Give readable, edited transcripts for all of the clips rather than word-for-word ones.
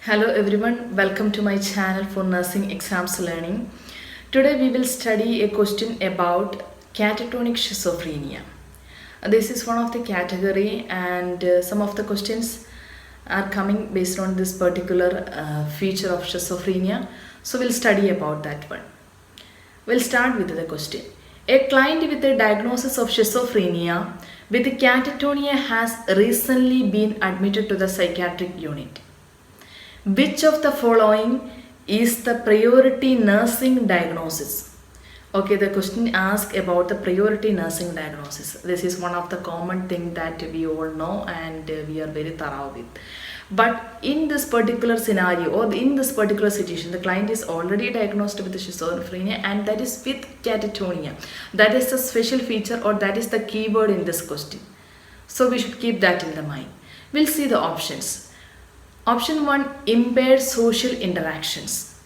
Hello everyone, welcome to my channel for nursing exams learning. Today we will study a question about catatonic schizophrenia. This is one of the category and some of the questions are coming based on this particular feature of schizophrenia. So we'll study about that one. We'll start with the question. A client with a diagnosis of schizophrenia with catatonia has recently been admitted to the psychiatric unit. Which of the following is the priority nursing diagnosis? Okay, the question asks about the priority nursing diagnosis. This is one of the common thing that we all know and we are very thorough with. But in this particular scenario or in this particular situation, the client is already diagnosed with schizophrenia and that is with catatonia. That is the special feature or that is the keyword in this question. So we should keep that in the mind. We'll see the options. Option 1, impaired social interactions.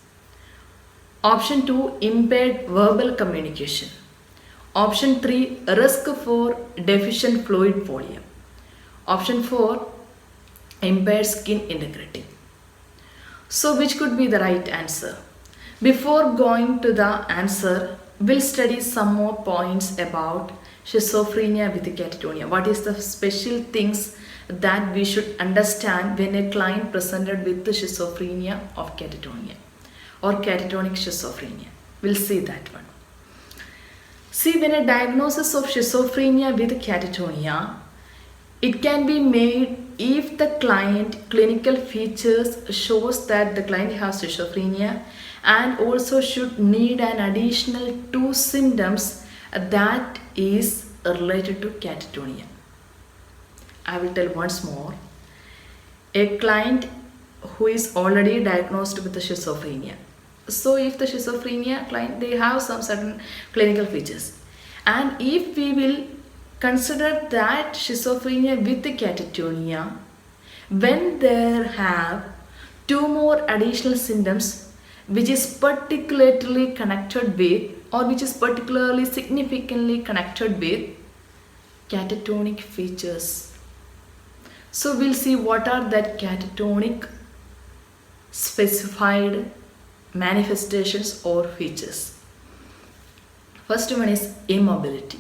Option 2, impaired verbal communication. Option 3, risk for deficient fluid volume. Option 4, impaired skin integrity. So which could be the right answer? Before going to the answer, we'll study some more points about schizophrenia with catatonia. What is the special things that we should understand when a client presented with the schizophrenia of catatonia or catatonic schizophrenia? We'll see that one. See, when a diagnosis of schizophrenia with catatonia, it can be made if the client clinical features shows that the client has schizophrenia and also should need an additional 2 symptoms that is related to catatonia. I will tell once more. A client who is already diagnosed with the schizophrenia. So if the schizophrenia client, they have some certain clinical features. And if we will consider that schizophrenia with the catatonia, when there have 2 more additional symptoms which is particularly connected with or which is particularly significantly connected with catatonic features. So we'll see what are that catatonic specified manifestations or features. First one is immobility.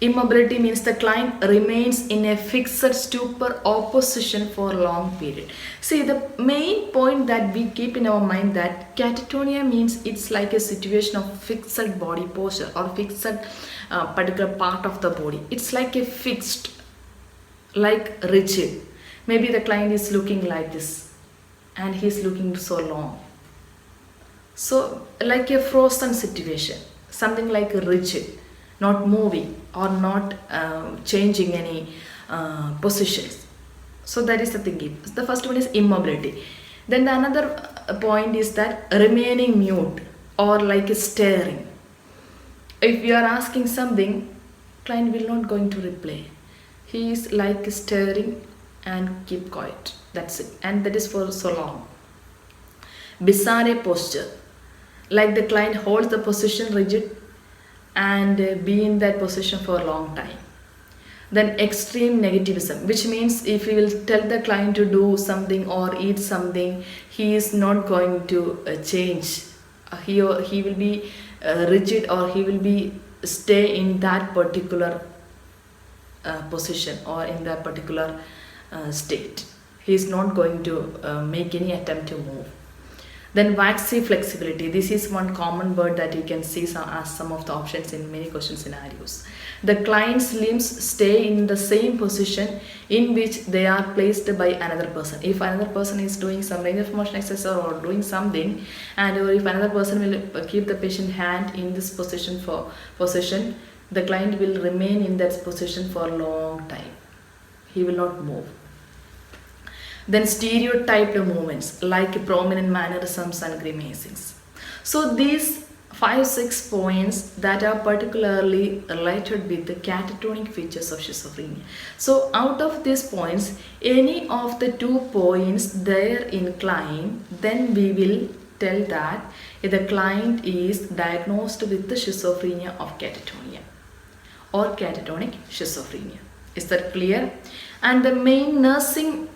Immobility means the client remains in a fixed stupor or position for a long period. See, the main point that we keep in our mind that catatonia means it's like a situation of fixed body posture or fixed particular part of the body. It's like a fixed, like rigid. Maybe the client is looking like this and he's looking so long. So like a frozen situation, something like rigid, not moving or not changing any positions. So that is the thinking. The first one is immobility. Then the another point is that remaining mute or like a staring. If you are asking something, client will not going to reply. He is like staring and keep quiet. That's it. And that is for so long. Bizarre posture. Like the client holds the position rigid and be in that position for a long time. Then extreme negativism, which means if you will tell the client to do something or eat something, he is not going to change. He will be rigid or he will be stay in that particular position or in that particular state. He is not going to make any attempt to move. Then waxy flexibility. This is one common word that you can see as some of the options in many question scenarios. The client's limbs stay in the same position in which they are placed by another person. If another person is doing some range of motion exercise or doing something, and or if another person will keep the patient hand in this position, the client will remain in that position for a long time. He will not move. Then stereotyped movements like prominent mannerisms and grimacings. So these 5-6 points that are particularly related with the catatonic features of schizophrenia. So out of these points, any of the 2 points there in client, then we will tell that if the client is diagnosed with the schizophrenia of catatonia or catatonic schizophrenia. Is that clear? And the main nursing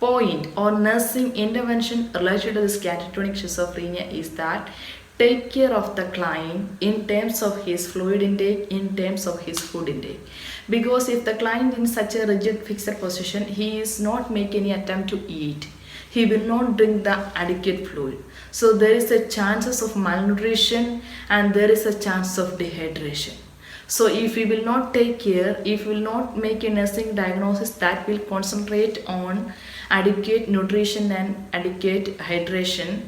point or nursing intervention related to this catatonic schizophrenia is that take care of the client in terms of his fluid intake, in terms of his food intake. Because if the client in such a rigid fixed position, he is not making any attempt to eat, he will not drink the adequate fluid. So there is a chances of malnutrition and there is a chance of dehydration. So if we will not take care, if we will not make a nursing diagnosis that will concentrate on adequate nutrition and adequate hydration,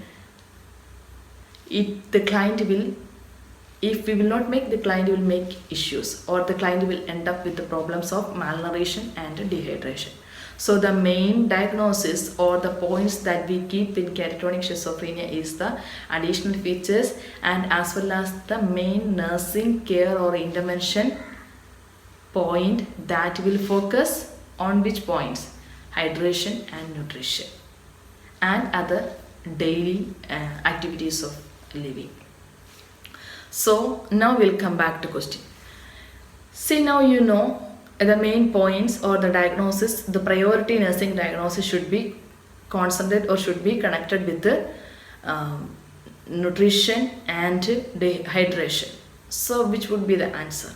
the client will, if we will not make, the client will make issues, or the client will end up with the problems of malnutrition and dehydration. So the main diagnosis or the points that we keep in catatonic schizophrenia is the additional features and as well as the main nursing care or intervention point that will focus on which points? Hydration and nutrition and other daily activities of living. So now we'll come back to question. See, now you know the main points or the diagnosis, the priority nursing diagnosis should be concentrated or should be connected with the nutrition and dehydration. So which would be the answer?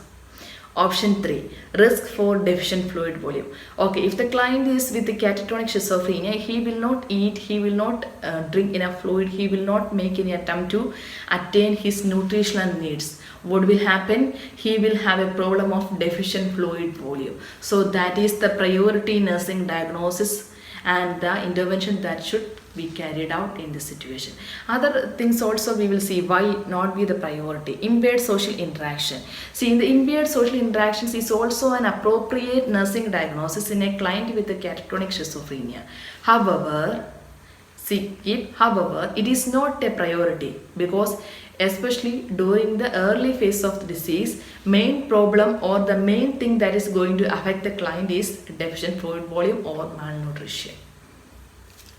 Option 3, risk for deficient fluid volume. Okay, if the client is with the catatonic schizophrenia, he will not eat, he will not drink enough fluid, he will not make any attempt to attain his nutritional needs. What will happen? He will have a problem of deficient fluid volume. So that is the priority nursing diagnosis and the intervention that should be carried out in this situation. Other things also we will see why not be the priority. Impaired social interaction. See, in the impaired social interactions is also an appropriate nursing diagnosis in a client with a catatonic schizophrenia. However, it is not a priority because especially during the early phase of the disease, main problem or the main thing that is going to affect the client is deficient fluid volume or malnutrition.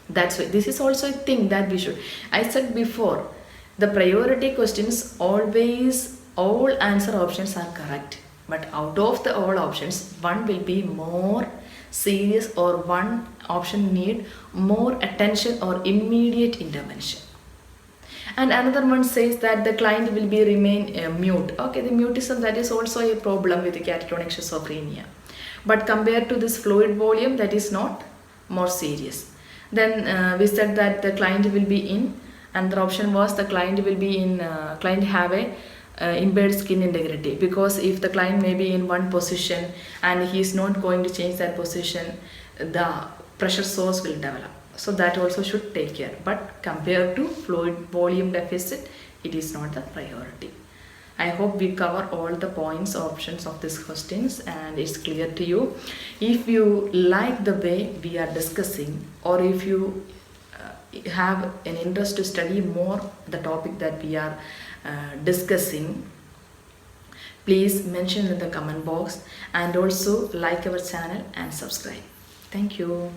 That's why this is also a thing that we should. I said before, the priority questions always all answer options are correct, but out of the all options, one will be more serious or one option need more attention or immediate intervention. And another one says that the client will be remain mute. Okay, the mutism, that is also a problem with the catatonic schizophrenia. But compared to this fluid volume, that is not more serious. Then we said that the client will be in, another option was the client will be in, client have a impaired skin integrity, because if the client may be in one position and he is not going to change that position, the pressure source will develop. So that also should take care. But compared to fluid volume deficit, it is not the priority. I hope we cover all the points options of these questions and it's clear to you. If you like the way we are discussing, or if you have an interest to study more the topic that we are discussing, please mention in the comment box and also like our channel and subscribe. Thank you.